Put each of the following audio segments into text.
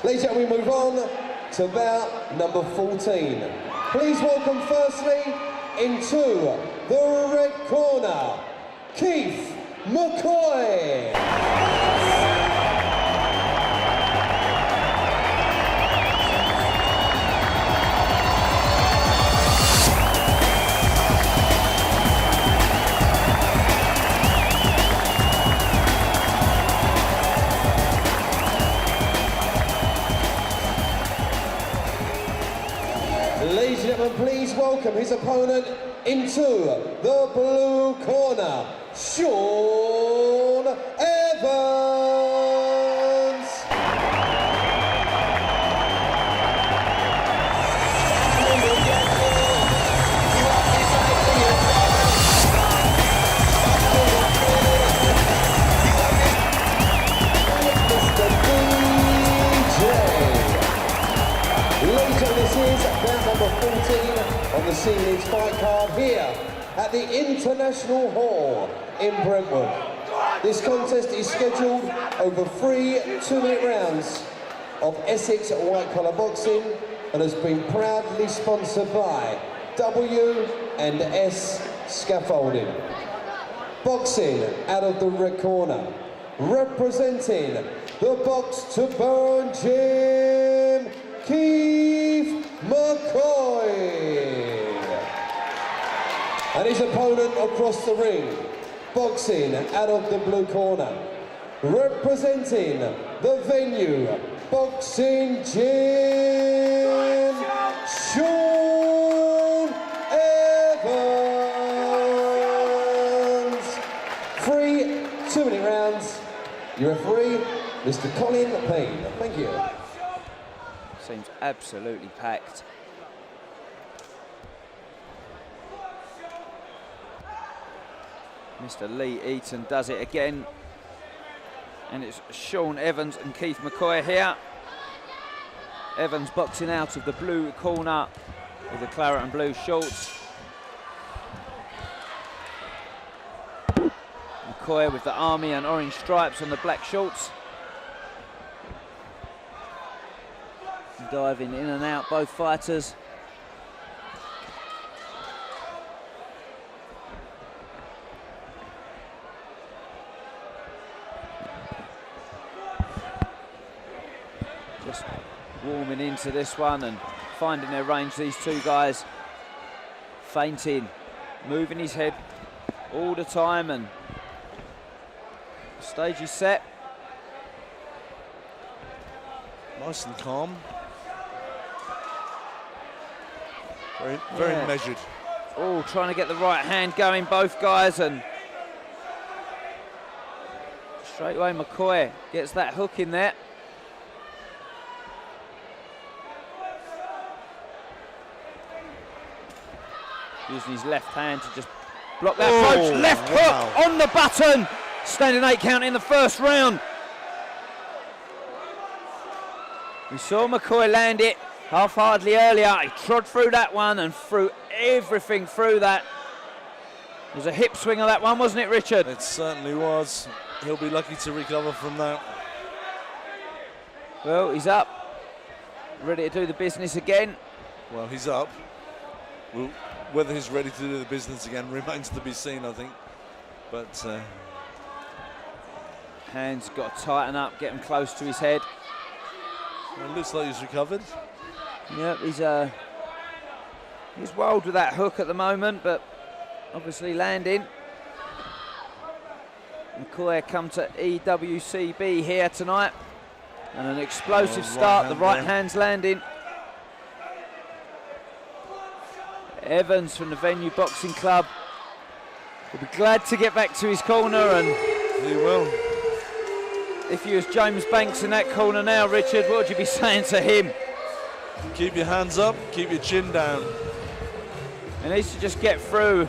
Ladies and gentlemen, we move on to bout number 14. Please welcome firstly into the red corner, Keith McCoy. Ladies and gentlemen, please welcome his opponent into the blue corner, Sean Evans. This is bout number 14 on the Sealy's fight card here at the International Hall in Brentwood. This contest is scheduled over 3 2-minute rounds of Essex White Collar Boxing and has been proudly sponsored by W&S Scaffolding. Boxing out of the red corner, representing the Box to Burn Gym, Keith McCoy. And his opponent across the ring, boxing out of the blue corner, representing the venue, Boxing Gym, Sean Evans. 3 2-minute rounds. Your referee, Mr. Colin Payne. Thank you. Seems absolutely packed. Mr. Lee Eaton does it again. And it's Sean Evans and Keith McCoy here. Evans boxing out of the blue corner with the claret and blue shorts. McCoy with the army and orange stripes on the black shorts. Diving in and out, both fighters. Just warming into this one and finding their range, these two guys. Feinting, moving his head all the time, and the stage is set. Nice and calm. Very measured. Oh, trying to get the right hand going, both guys, and straight away McCoy gets that hook in there. Using his left hand to just block that approach. Left hook on the button. Standing 8 count in the first round. We saw McCoy land it half-heartedly earlier. He trod through that one and threw everything through that. It was a hip swing of that one, wasn't it, Richard? It certainly was. He'll be lucky to recover from that. Well, he's up. Ready to do the business again. Well, he's up. Well, whether he's ready to do the business again remains to be seen, I think. But hands got to tighten up, get him close to his head. Well, it looks like he's recovered. Yep, he's wild with that hook at the moment, but obviously landing. McCoy come to EWCB here tonight, and an explosive start. The right hand's landing. Evans from the Venue Boxing Club will be glad to get back to his corner, and he will. If you was James Banks in that corner now, Richard, what would you be saying to him? Keep your hands up, keep your chin down. He needs to just get through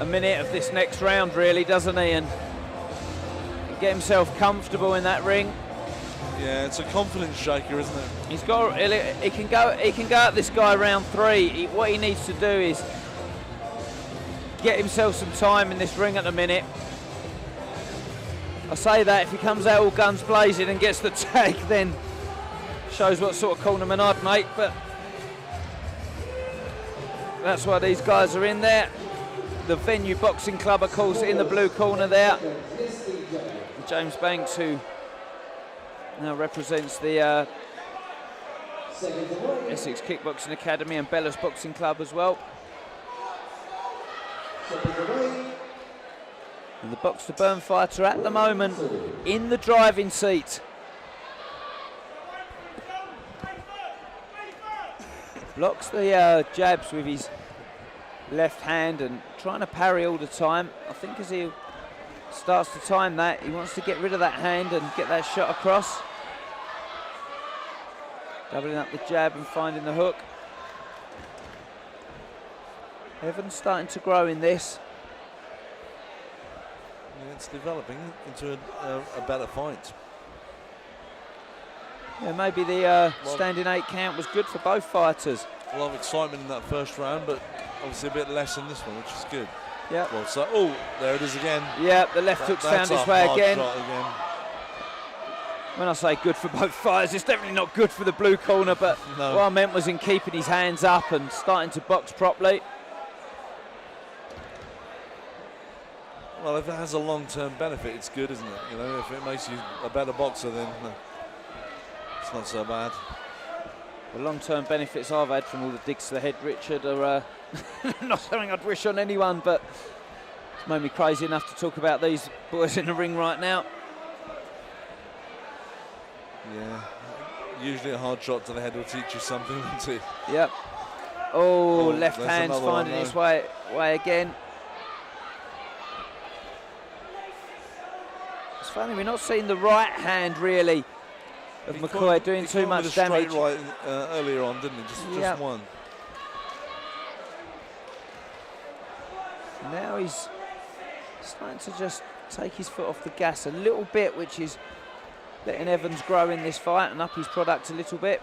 a minute of this next round, really, doesn't he? And get himself comfortable in that ring. Yeah, it's a confidence shaker, isn't it? He can go at this guy round 3. What he needs to do is get himself some time in this ring at the minute. I say that if he comes out all guns blazing and gets the tag, then Shows what sort of cornerman I'd make, but that's why these guys are in there. The Venue Boxing Club, of course, in the blue corner there. James Banks, who now represents the Essex Kickboxing Academy and Bellows Boxing Club as well. And the Box to Burn fighter at the moment in the driving seat. Blocks the jabs with his left hand and trying to parry all the time. I think as he starts to time that, he wants to get rid of that hand and get that shot across. Doubling up the jab and finding the hook. Evans starting to grow in this. Yeah, it's developing into a better fight. Yeah, maybe the standing 8 count was good for both fighters. A lot of excitement in that first round, but obviously a bit less in this one, which is good. Yeah. Well, so, oh, there it is again. Yeah, the left hook's found his way again. Shot again. When I say good for both fighters, it's definitely not good for the blue corner, but No. what I meant was in keeping his hands up and starting to box properly. Well, if it has a long-term benefit, it's good, isn't it? You know, if it makes you a better boxer, then it's not so bad. The long-term benefits I've had from all the digs to the head, Richard, are not something I'd wish on anyone, but it's made me crazy enough to talk about these boys in the ring right now. Yeah, usually a hard shot to the head will teach you something, won't it? Yep. Oh, left there's hand's another finding one, its way again. It's funny, we're not seeing the right hand really of McCoy doing too much damage. Right earlier on, didn't he? Just one. Now he's starting to just take his foot off the gas a little bit, which is letting Evans grow in this fight and up his product a little bit.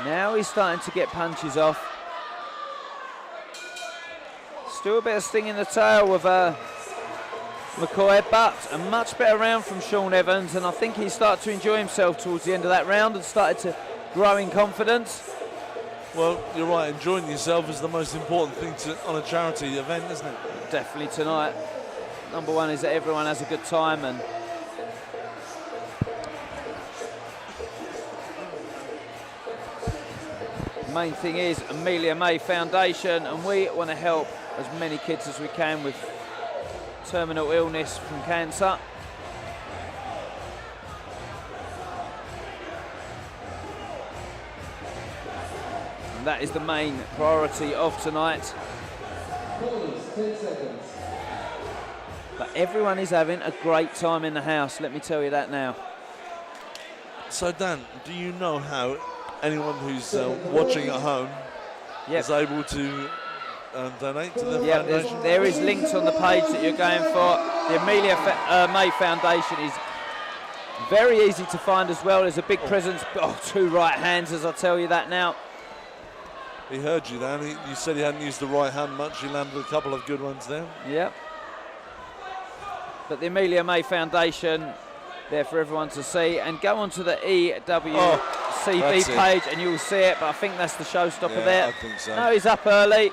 Now he's starting to get punches off. Still a bit of sting in the tail with McCoy, but a much better round from Sean Evans, and I think he started to enjoy himself towards the end of that round and started to grow in confidence. Well, you're right, enjoying yourself is the most important thing on a charity event, isn't it? Definitely tonight. Number one is that everyone has a good time, and the main thing is Amelia May Foundation, and we want to help as many kids as we can with terminal illness from cancer. And that is the main priority of tonight. 10 seconds. But everyone is having a great time in the house, let me tell you that now. So Dan, do you know how anyone who's watching at home is able to donate to the foundation? There is links on the page that you're going for. The Amelia May Foundation is very easy to find as well. There's a big presence. Oh, 2 right hands, as I tell you that now. He heard you, Dan. You said he hadn't used the right hand much. He landed a couple of good ones there. Yep. But the Amelia May Foundation, there for everyone to see. And go onto the EWCB page and you'll see it. But I think that's the showstopper there. I think so. No, he's up early.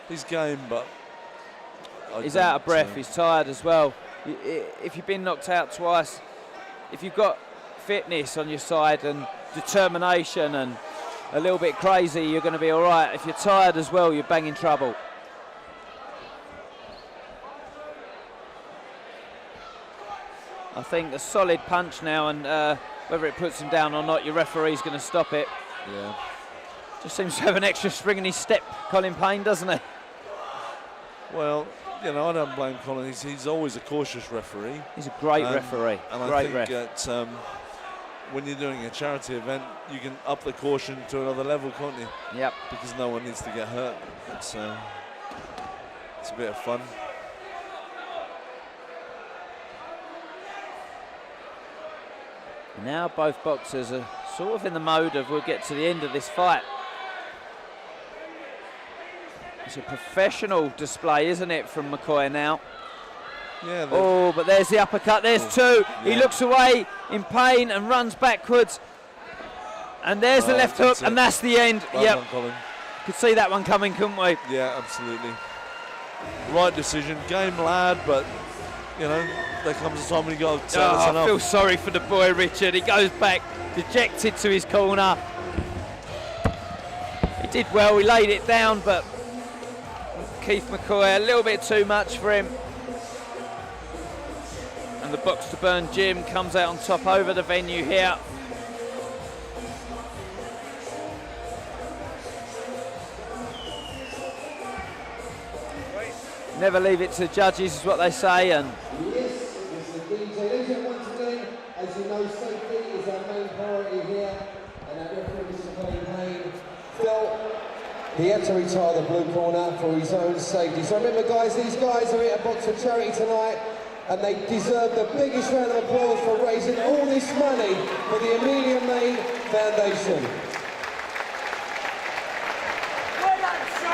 He's game, but he's out of breath. He's tired as well. If you've been knocked out twice, if you've got fitness on your side and determination and a little bit crazy, you're going to be all right. If you're tired as well, you're banging trouble. I think a solid punch now, and whether it puts him down or not, your referee's going to stop it. Yeah. Just seems to have an extra spring in his step, Colin Payne, doesn't he? Well, you know, I don't blame Colin. He's always a cautious referee. He's a great referee. And I think that when you're doing a charity event, you can up the caution to another level, can't you? Yep. Because no one needs to get hurt. It's a bit of fun. Now both boxers are sort of in the mode of we'll get to the end of this fight. It's a professional display, isn't it, from McCoy now? Yeah. Oh, but there's the uppercut. There's two. Yeah. He looks away in pain and runs backwards. And there's the left hook, and that's the end. Yep. Could see that one coming, couldn't we? Yeah, absolutely. Right decision. Game lad, but, you know, there comes a time when you got to tell us enough. I feel sorry for the boy, Richard. He goes back dejected to his corner. He did well. He laid it down, but Keith McCoy, a little bit too much for him. And the Box to Burn gym comes out on top over the venue here. Never leave it to the judges, is what they say. And yes, Mr. DJ. Ladies and once again, as you know, safety is our main priority here, and our referee, Mr. Payne, felt he had to retire the blue corner for his own safety. So remember, guys, these guys are here at Box for Charity tonight, and they deserve the biggest round of applause for raising all this money for the Amelia May Foundation.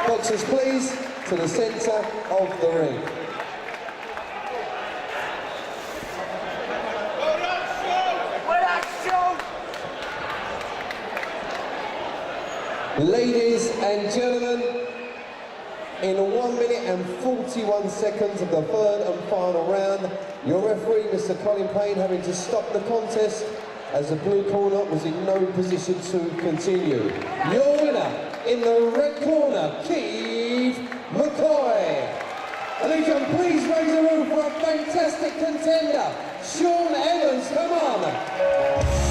Boxers, please, to the centre of the ring. Ladies and gentlemen, in 1 minute and 41 seconds of the third and final round, your referee, Mr. Colin Payne, having to stop the contest as the blue corner was in no position to continue. Your winner in the red corner, Keith McCoy. Ladies and gentlemen, please raise the roof for a fantastic contender, Sean Evans. Come on.